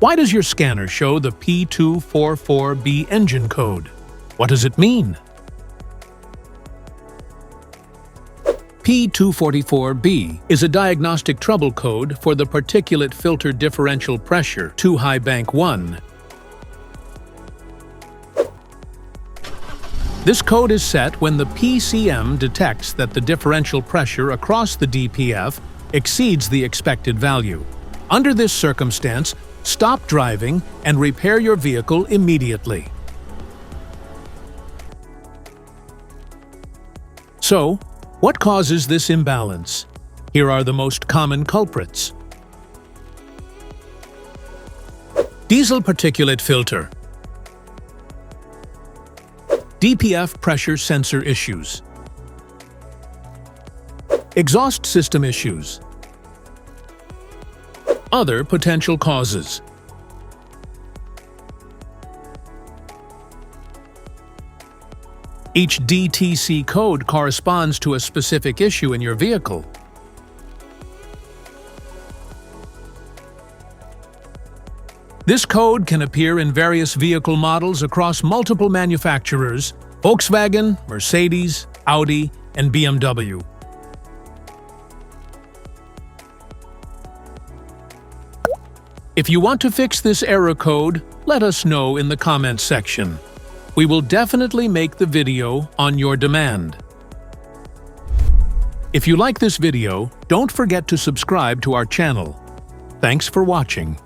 Why does your scanner show the P244B engine code? What does it mean? P244B is a diagnostic trouble code for the particulate filter differential pressure 2 high bank 1. This code is set when the PCM detects that the differential pressure across the DPF exceeds the expected value. Under this circumstance, stop driving and repair your vehicle immediately. So, what causes this imbalance? Here are the most common culprits. Diesel particulate filter, DPF pressure sensor issues, exhaust system issues. Other potential causes. Each DTC code corresponds to a specific issue in your vehicle. This code can appear in various vehicle models across multiple manufacturers: Volkswagen, Mercedes, Audi, and BMW. If you want to fix this error code, let us know in the comments section. We will definitely make the video on your demand. If you like this video, don't forget to subscribe to our channel. Thanks for watching.